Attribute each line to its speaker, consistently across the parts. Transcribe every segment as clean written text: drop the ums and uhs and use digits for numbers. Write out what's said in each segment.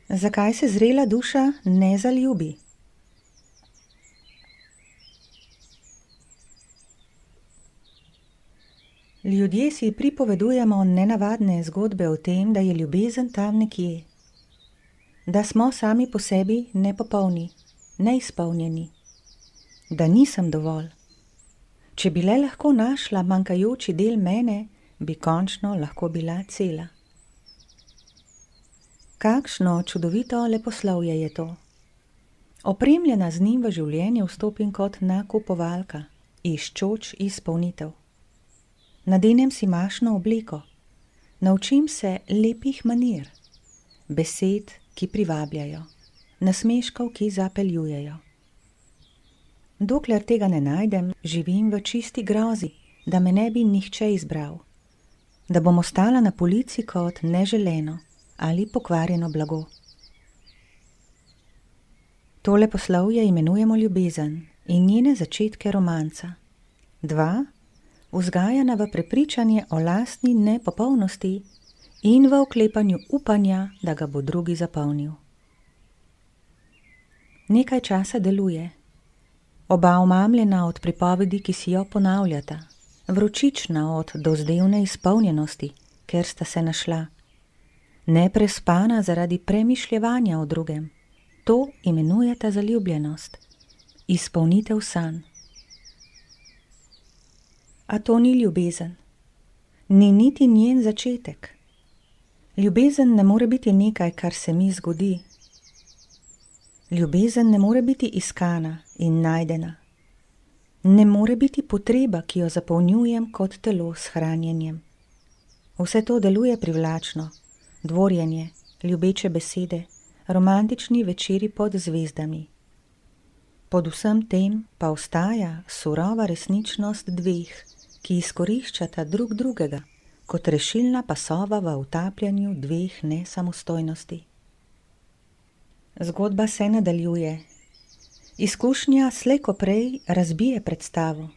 Speaker 1: Zakaj se zrela duša ne zaljubi? Ljudje si pripovedujemo nenavadne zgodbe o tem, da je ljubezen tam nekje. Da smo sami po sebi nepopolni, neizpolnjeni. Da nisem dovolj. Če bi le lahko našla manjkajoči del mene, bi končno lahko bila cela. Kakšno čudovito leposlovje je to. Opremljena z njim v življenje vstopim kot nakupovalka, iščoč izpolnitev. Nadenem si mašno obleko, naučim se lepih manir, besed, ki privabljajo, nasmeškov, ki zapeljujejo. Dokler tega ne najdem, živim v čisti grozi, da me ne bi nihče izbral, da bom ostala na polici kot neželeno ali pokvarjeno blago. To leposlovje imenujemo ljubezen in njene začetke romanca. Dva, vzgajana v prepričanje o lastni nepopolnosti in v oklepanju upanja, da ga bo drugi zapolnil. Nekaj časa deluje. Oba omamljena od pripovedi, ki si jo ponavljata, vročična od dozdevne izpolnjenosti, ker sta se našla, neprespana zaradi premišljevanja o drugem. To imenujeta zaljubljenost, izpolnitev sanj. A to ni ljubezen, ni niti njen začetek. Ljubezen ne more biti nekaj, kar se mi zgodi. Ljubezen ne more biti iskana in najdena. Ne more biti potreba, ki jo zapolnjujem kot telo s hranjenjem. Vse to deluje privlačno, dvorjenje, ljubeče besede, romantični večeri pod zvezdami. Pod vsem tem pa ostaja surova resničnost dveh, ki izkoriščata drug drugega, kot rešilna pasova v utapljanju dveh nesamostojnosti. Zgodba se nadaljuje. Izkušnja slej ko prej razbije predstavo.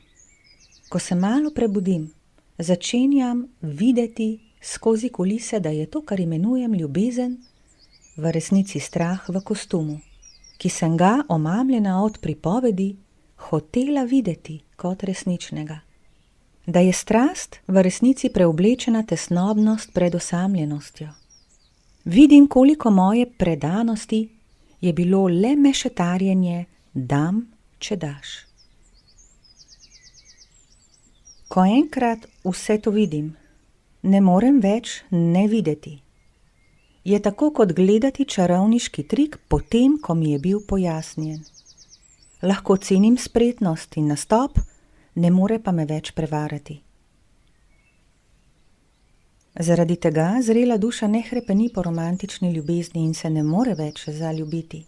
Speaker 1: Ko se malo prebudim, začenjam videti skozi kulise, da je to, kar imenujem ljubezen, v resnici strah v kostumu, ki sem ga, omamljena od pripovedi, hotela videti kot resničnega. Da je strast v resnici preoblečena tesnobnost pred osamljenostjo. Vidim, koliko moje predanosti je bilo le mešetarjenje dam, če daš. Ko enkrat vse to vidim, ne morem več ne videti. Je tako kot gledati čarovniški trik potem, ko mi je bil pojasnjen. Lahko cenim spretnost in nastop, ne more pa me več prevarati. Zaradi tega zrela duša ne hrepeni po romantični ljubezni in se ne more več zaljubiti.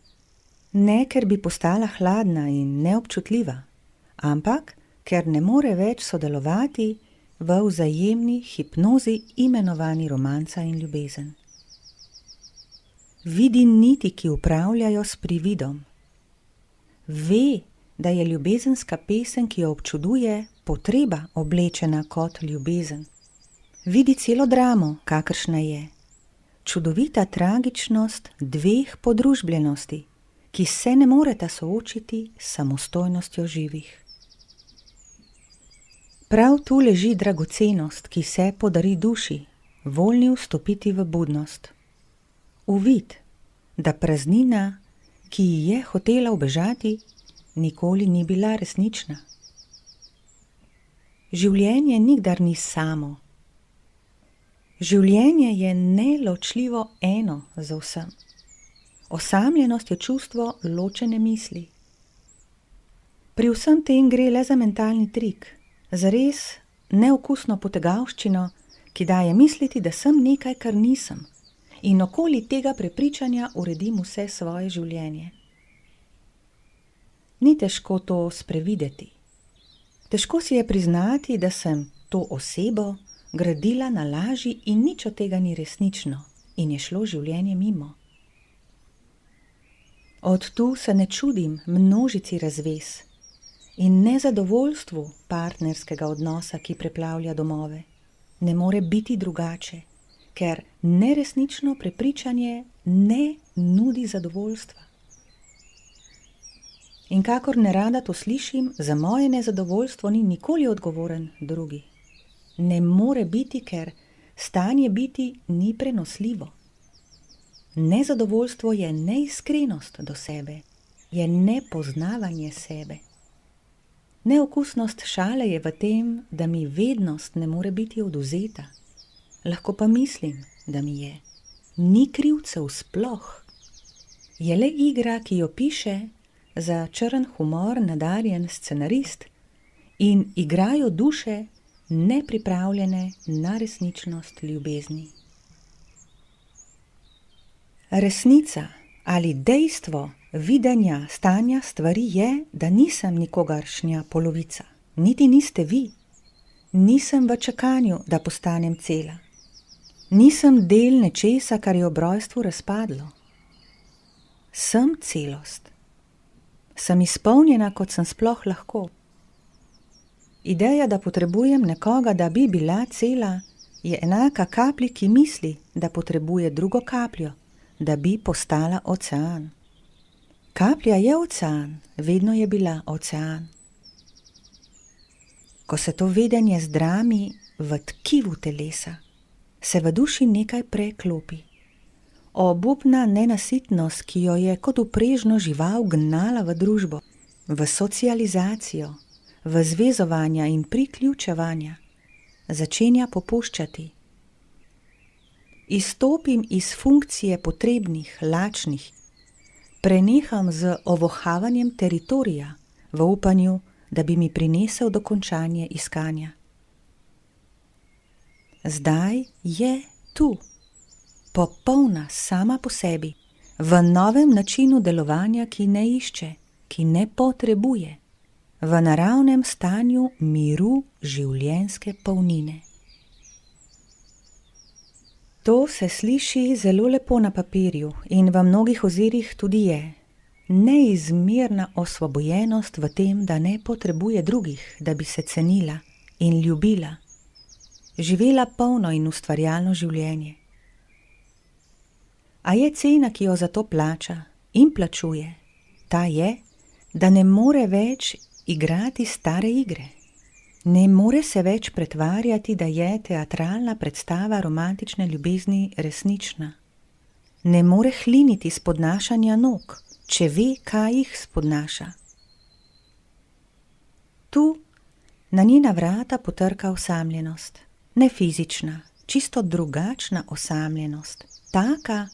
Speaker 1: Ne, ker bi postala hladna in neobčutljiva, ampak ker ne more več sodelovati v vzajemni hipnozi imenovani romanca in ljubezen. Vidi niti, ki upravljajo s prividom. Ve, da je ljubezenska pesem, ki jo občuduje, potreba oblečena kot ljubezen. Vidi celo dramo, kakršna je. Čudovita tragičnost dveh podružbljenosti, ki se ne moreta soočiti s samostojnostjo živih. Prav tu leži dragocenost, ki se podari duši, voljni vstopiti v budnost. Uvid, da praznina, ki ji je hotela ubežati, nikoli ni bila resnična. Življenje nikdar ni samo. Življenje je neločljivo eno z vsem. Osamljenost je čustvo ločene misli. Pri vsem tem gre le za mentalni trik, zares neokusno potegavščino, ki daje misliti, da sem nekaj, kar nisem, in okoli tega prepričanja uredim vse svoje življenje. Ni težko to sprevideti. Težko si je priznati, da sem to osebo gradila na laži in nič od tega ni resnično in je šlo življenje mimo. Od tu se ne čudim množici razvez in nezadovoljstvu partnerskega odnosa, ki preplavlja domove. Ne more biti drugače, ker neresnično prepričanje ne nudi zadovoljstva. In kakor nerada to slišim, za moje nezadovoljstvo ni nikoli odgovoren drugi. Ne more biti, ker stanje biti ni prenosljivo. Nezadovoljstvo je neiskrenost do sebe, je nepoznavanje sebe. Neokusnost šale je v tem, da mi vednost ne more biti odvzeta. Lahko pa mislim, da mi je. Ni krivcev sploh. Je le igra, ki jo piše za črn humor nadarjen scenarist in igrajo duše nepripravljene na resničnost ljubezni. Resnica ali dejstvo videnja stanja stvari je, da nisem nikogaršnja polovica, niti niste vi. Nisem v čakanju, da postanem cela. Nisem del nečesa, kar je ob rojstvu razpadlo. Sem celost. Sem izpolnjena, kot sem sploh lahko. Ideja, da potrebujem nekoga, da bi bila cela, je enaka kaplji, ki misli, da potrebuje drugo kapljo, da bi postala ocean. Kaplja je ocean, vedno je bila ocean. Ko se to vedenje zdrami v tkivu telesa, se v duši nekaj preklopi. Obupna nenasitnost, ki jo je kot uprežno žival gnala v družbo, v socializacijo, v zvezovanja in priključevanja, začenja popuščati. Izstopim iz funkcije potrebnih, lačnih, preneham z ovohavanjem teritorija v upanju, da bi mi prinesel dokončanje iskanja. Zdaj je tu, popolna sama po sebi, v novem načinu delovanja, ki ne išče, ki ne potrebuje, v naravnem stanju miru življenjske polnine. To se sliši zelo lepo na papirju in v mnogih ozirih tudi je. Neizmerna osvobojenost v tem, da ne potrebuje drugih, da bi se cenila in ljubila, živela polno in ustvarjalno življenje. A je cena, ki jo za to plača in plačuje, ta je, da ne more več igrati stare igre. Ne more se več pretvarjati, da je teatralna predstava romantične ljubezni resnična. Ne more hliniti spodnašanja nog, če ve, kaj jih spodnaša. Tu na njena vrata potrka osamljenost, ne fizična, čisto drugačna osamljenost, taka,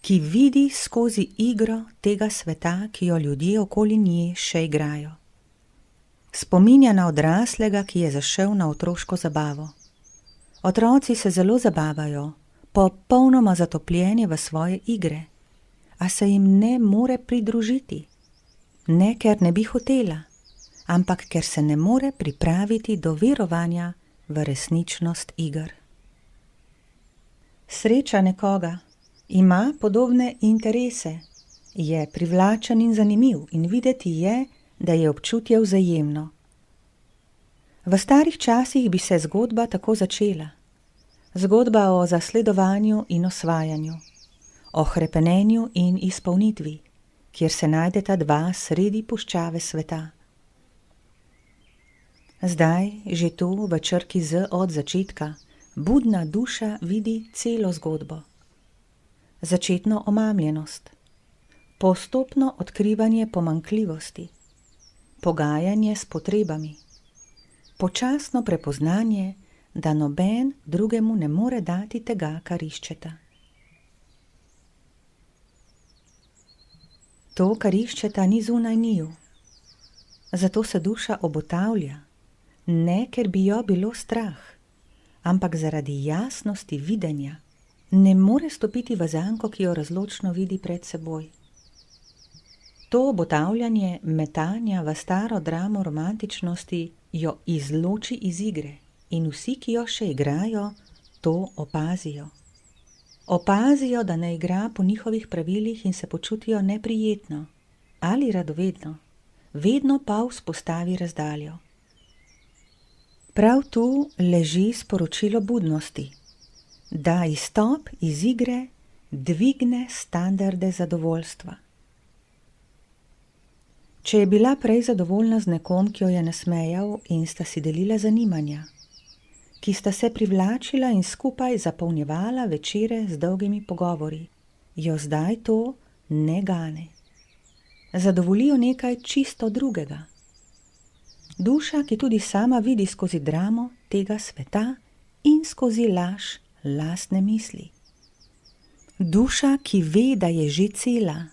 Speaker 1: ki vidi skozi igro tega sveta, ki jo ljudje okoli nje še igrajo. Spominja na odraslega, ki je zašel na otroško zabavo. Otroci se zelo zabavajo, popolnoma zatopljeni v svoje igre, a se jim ne more pridružiti. Ne, ker ne bi hotela, ampak ker se ne more pripraviti do verovanja v resničnost iger. Sreča nekoga, ima podobne interese, je privlačen in zanimiv in videti je, da je občutje vzajemno. V starih časih bi se zgodba tako začela. Zgodba o zasledovanju in osvajanju, o hrepenenju in izpolnitvi, kjer se najdeta dva sredi puščave sveta. Zdaj, že tu v črki Z od začetka, budna duša vidi celo zgodbo. Začetno omamljenost, postopno odkrivanje pomanjkljivosti, pogajanje s potrebami, počasno prepoznanje, da noben drugemu ne more dati tega, kar iščeta. To, kar iščeta, ni zunaj njiju. Zato se duša obotavlja, ne ker bi jo bilo strah, ampak zaradi jasnosti videnja. Ne more stopiti v zanko, ki jo razločno vidi pred seboj. To obotavljanje metanja v staro dramo romantičnosti jo izloči iz igre in vsi, ki jo še igrajo, to opazijo. Opazijo, da ne igra po njihovih pravilih in se počutijo neprijetno ali radovedno, vedno pa vzpostavi razdaljo. Prav tu leži sporočilo budnosti, da izstop iz igre dvigne standarde zadovoljstva. Če je bila prej zadovoljna z nekom, ki jo je nasmejal in sta si delila zanimanja, ki sta se privlačila in skupaj zapolnjevala večere z dolgimi pogovori, jo zdaj to ne gane. Zadovoljijo nekaj čisto drugega. Duša, ki tudi sama vidi skozi dramo tega sveta in skozi laž lastne misli. Duša, ki ve, da je že cela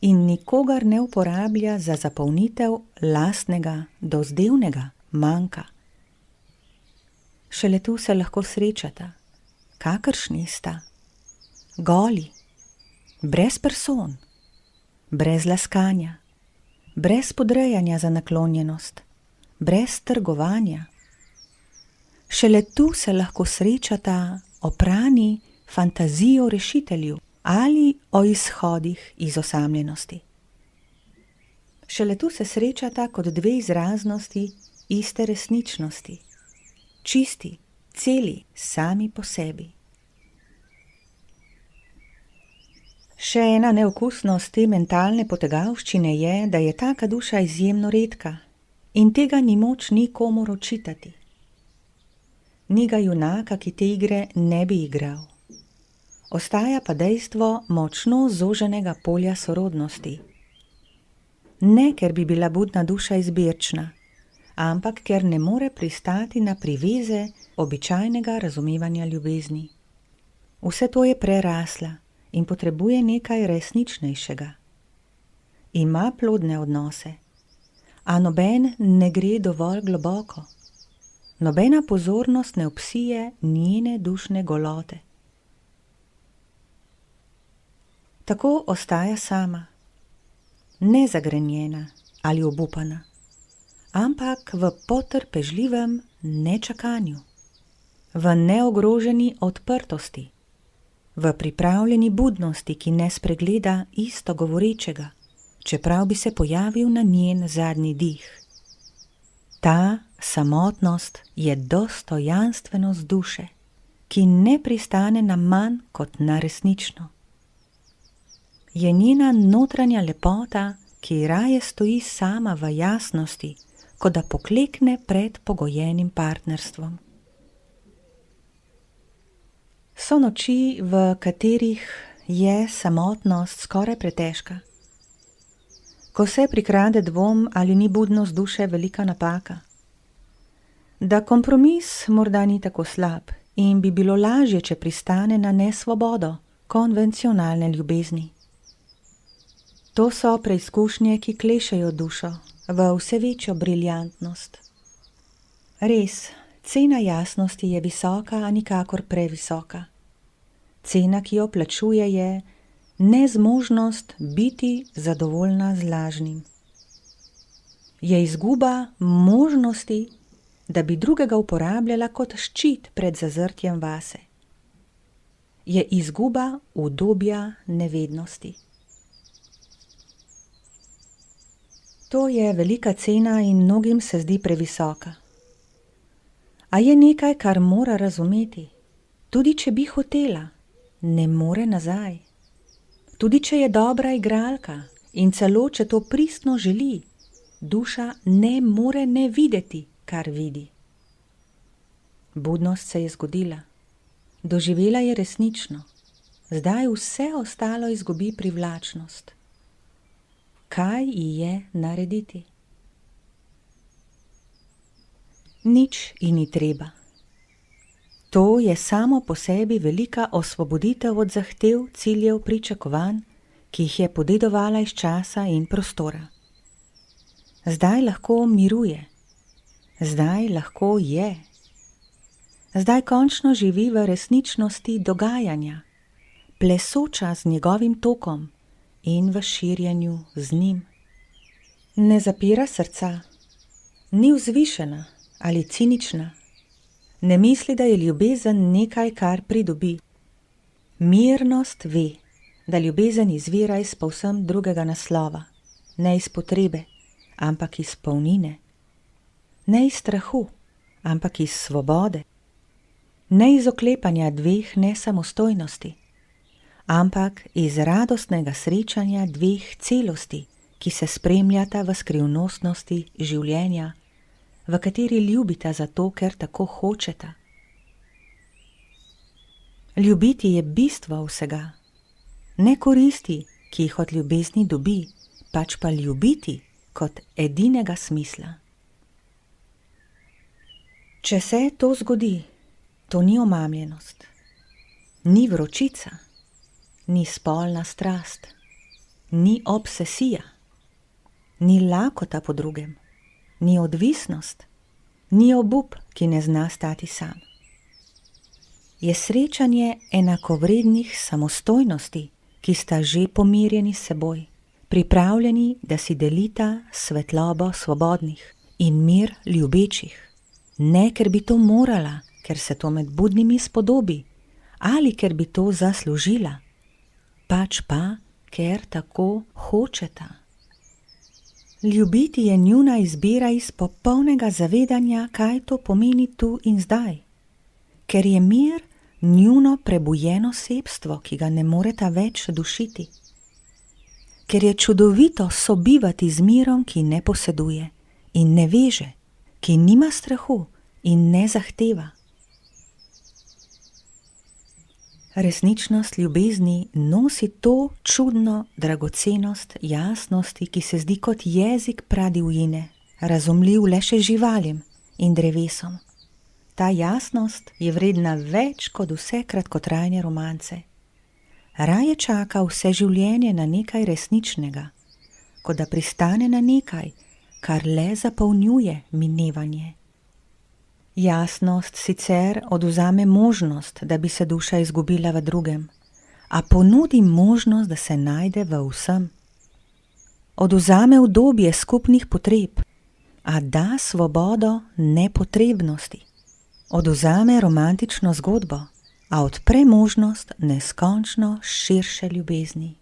Speaker 1: in nikogar ne uporablja za zapolnitev lastnega, dozdevnega manjka. Šele tu se lahko srečata, kakršni sta, goli, brez person, brez laskanja, brez podrejanja za naklonjenost, brez trgovanja. Šele tu se lahko srečata oprani fantazijo rešitelju ali o izhodih iz osamljenosti. Šele tu se srečata kot dve izraznosti iste resničnosti, čisti, celi, sami po sebi. Še ena neokusnost te mentalne potegavščine je, da je taka duša izjemno redka in tega ni moč nikomur očitati. Ni ga junaka, ki te igre ne bi igral. Ostaja pa dejstvo močno zoženega polja sorodnosti. Ne, ker bi bila budna duša izbirčna, ampak ker ne more pristati na priveze običajnega razumevanja ljubezni. Vse to je prerasla in potrebuje nekaj resničnejšega. Ima plodne odnose, a noben ne gre dovolj globoko. Nobena pozornost ne obsije njene dušne golote. Tako ostaja sama, nezagrenjena ali obupana, ampak v potrpežljivem nečakanju, v neogroženi odprtosti, v pripravljeni budnosti, ki ne spregleda isto govorečega, čeprav bi se pojavil na njen zadnji dih. Ta samotnost je dostojanstvenost duše, ki ne pristane na manj kot na resnično. Je njena notranja lepota, ki raje stoji sama v jasnosti, kot da poklekne pred pogojenim partnerstvom. So noči, v katerih je samotnost skoraj pretežka, ko se prikrade dvom, ali ni budnost duše velika napaka, da kompromis morda ni tako slab in bi bilo lažje, če pristane na nesvobodo konvencionalne ljubezni. To so preizkušnje, ki klešejo dušo v vse večjo briljantnost. Res, cena jasnosti je visoka, a nikakor previsoka. Cena, ki jo plačuje, je nezmožnost biti zadovoljna z lažnim. Je izguba možnosti, da bi drugega uporabljala kot ščit pred zazrtjem vase. Je izguba udobja nevednosti. To je velika cena in mnogim se zdi previsoka. A je nekaj, kar mora razumeti. Tudi če bi hotela, ne more nazaj. Tudi če je dobra igralka in celo, če to pristno želi, duša ne more ne videti, kar vidi. Budnost se je zgodila. Doživela je resnično. Zdaj vse ostalo izgubi privlačnost. Kaj ji je narediti? Nič ji ni treba. To je samo po sebi velika osvoboditev od zahtev, ciljev, pričakovanj, ki jih je podedovala iz časa in prostora. Zdaj lahko miruje. Zdaj lahko je. Zdaj končno živi v resničnosti dogajanja, plesoča z njegovim tokom in v širjenju z njim. Ne zapira srca, ni vzvišena ali cinična, ne misli, da je ljubezen nekaj, kar pridobi. Mirnost ve, da ljubezen izvira iz povsem drugega naslova, ne iz potrebe, ampak iz polnine, ne iz strahu, ampak iz svobode, ne iz oklepanja dveh nesamostojnosti, ampak iz radostnega srečanja dveh celosti, ki se spremljata v skrivnostnosti življenja, v kateri ljubita zato, ker tako hočeta. Ljubiti je bistvo vsega, ne koristi, ki jih od ljubezni dobi, pač pa ljubiti kot edinega smisla. Če se to zgodi, to ni omamljenost, ni vročica, ni spolna strast, ni obsesija, ni lakota po drugem, ni odvisnost, ni obup, ki ne zna stati sam. Je srečanje enakovrednih samostojnosti, ki sta že pomirjeni s seboj, pripravljeni, da si delita svetlobo svobodnih in mir ljubečih, ne ker bi to morala, ker se to med budnimi spodobi, ali ker bi to zaslužila, pač pa, ker tako hočeta. Ljubiti je njuna izbira iz popolnega zavedanja, kaj to pomeni tu in zdaj, ker je mir njuno prebujeno sebstvo, ki ga ne moreta več dušiti, ker je čudovito sobivati z mirom, ki ne poseduje in ne veže, ki nima strahu in ne zahteva. Resničnost ljubezni nosi to čudno dragocenost jasnosti, ki se zdi kot jezik pradivjine, razumljiv le še živalim in drevesom. Ta jasnost je vredna več kot vse kratkotrajne romance. Raje čaka vse življenje na nekaj resničnega, kot da pristane na nekaj, kar le zapolnjuje minevanje. Jasnost sicer odvzame možnost, da bi se duša izgubila v drugem, a ponudi možnost, da se najde v vsem. Odvzame udobje skupnih potreb, a da svobodo nepotrebnosti. Odvzame romantično zgodbo, a odpre možnost neskončno širše ljubezni.